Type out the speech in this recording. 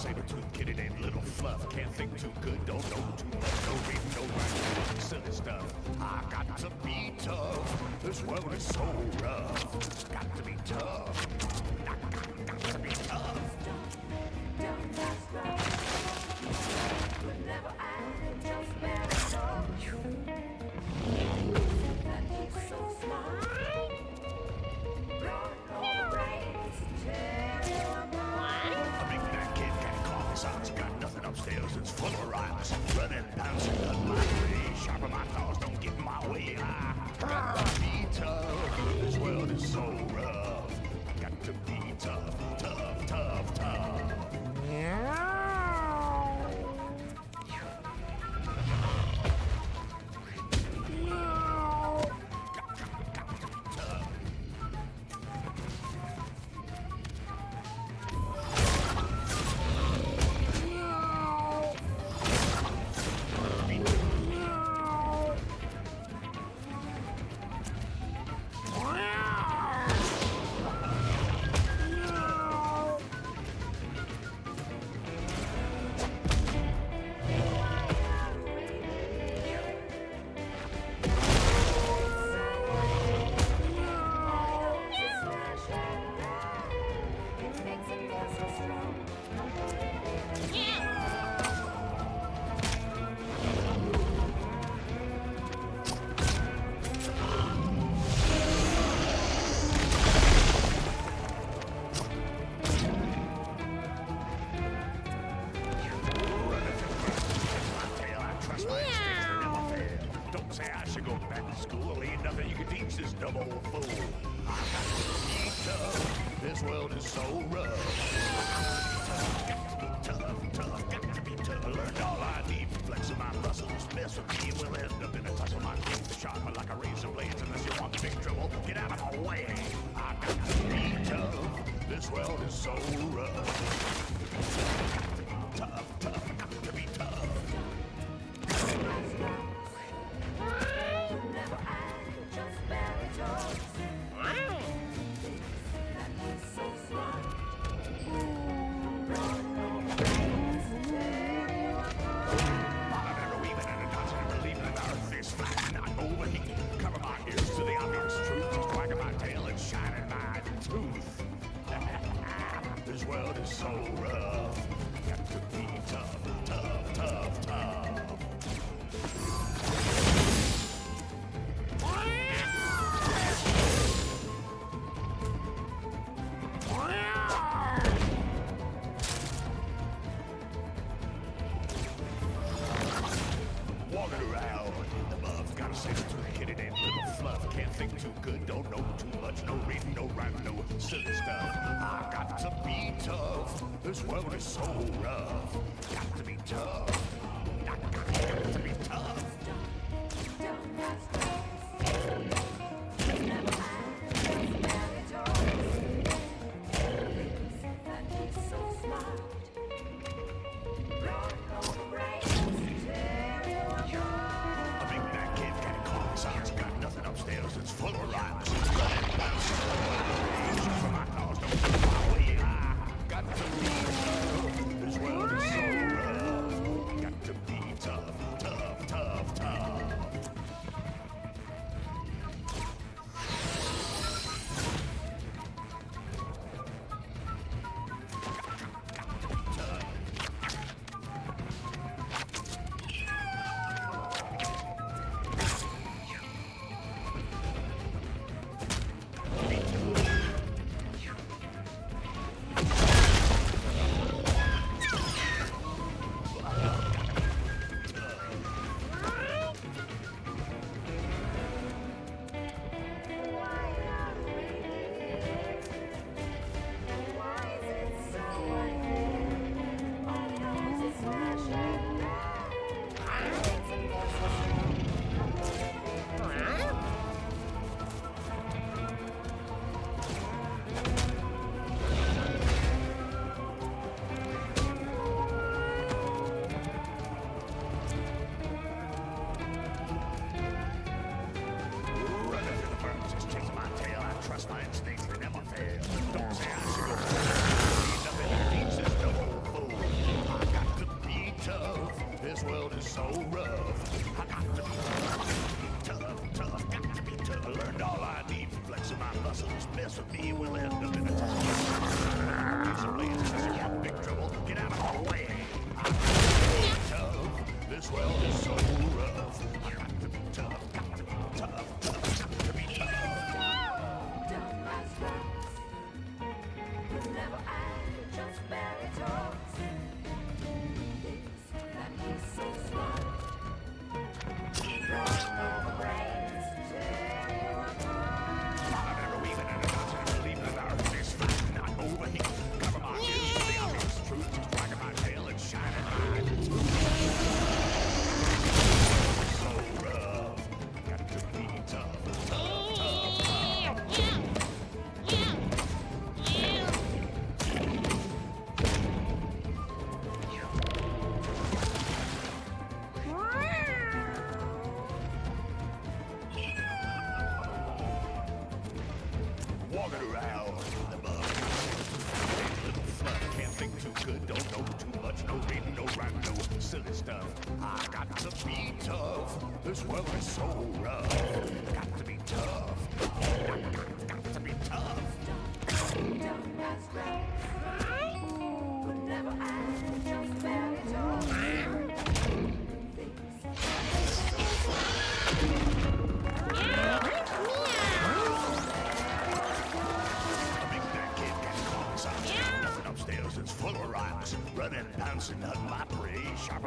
say the truth, kid, it ain't little fluff. Can't think too good, don't know too much. No reading, no writing, silly stuff. I got to be tough. This world is so rough. Got to be tough. Got to be tough. Don't ask right. Would never act just better. That he's so smart. Run all the brains, tear you apart. A big fat kid can't call his socks. Got nothing upstairs, it's full of rhymes. Running, bouncing, on my way. Sharpen my claws, don't get in my way. I got to be tough. This world is so rough. Got to be tough, tough, tough, tough. Don't say I should go back to school. Ain't nothing you can teach this dumb old fool. I got to be tough. This world is so rough. Got to be tough, tough, got to be tough. Learned all I need from flexing my muscles. Mess with me and we'll end up in a tussle. My teeth sharp like a razor blades. Unless you want big trouble, get out of my way. I got to be tough. This world is so rough. Got to be tough, tough, got to be tough. Never act just better. That he's so smart. Run all the brains, tear you apart. I'm never weaving in a dodging and believing in earth is flat, not overheating. Cover my ears to the obvious truth. Just wagging my tail and shining my tooth. This world is so rough. Got to be tough, tough, tough, tough. Walking around in the muff, gotta say the truth, kid, it ain't little fluff. Can't think too good, don't know too much. No reading, no rhyming, no silly stuff. I got to be tough. This world is so rough. Got to be tough. Got to be tough. Don't ask right. Never act just better. That he's so smart. Run all the brains, tear you apart. A big fat kid can't call his socks. Got nothing upstairs, it's full of rhymes. Running, bouncing, sharpen my claws, don't get in my way. I got to be tough. This world is so rough. Got to be tough, tough. rough. I got to be tough, got to be tough. I learned all I need from flexing my muscles. Mess with me, we'll end up in a tough. Some lazy, you got big trouble. Get out of my way. I got to be tough. This world is so rough. I got to be tough, got to be tough, got to be tough. Dumb as rocks. You'll never end, just barely talks. Thinks that he's so smart. Throwing over brains to tear you apart. I've never weaving in a knot and believing in our this fight, not over here. Cover my ears for the obvious truth. Just dragging my tail and shining my tooth. So rough. Got to be tough, tough, tough, tough. Walking around in the mud. Little flood, can't think too good, don't know too much, no reading, no rhyme, no silly stuff. I got to be tough. This world is so rough. Got to be tough. Got to be tough. Dumb as rocks. Could never end, just barely talks. Thinks A big fat kid got caught inside. Nothing upstairs, it's full of rocks. Running, bouncing, hunting my prey. Sharp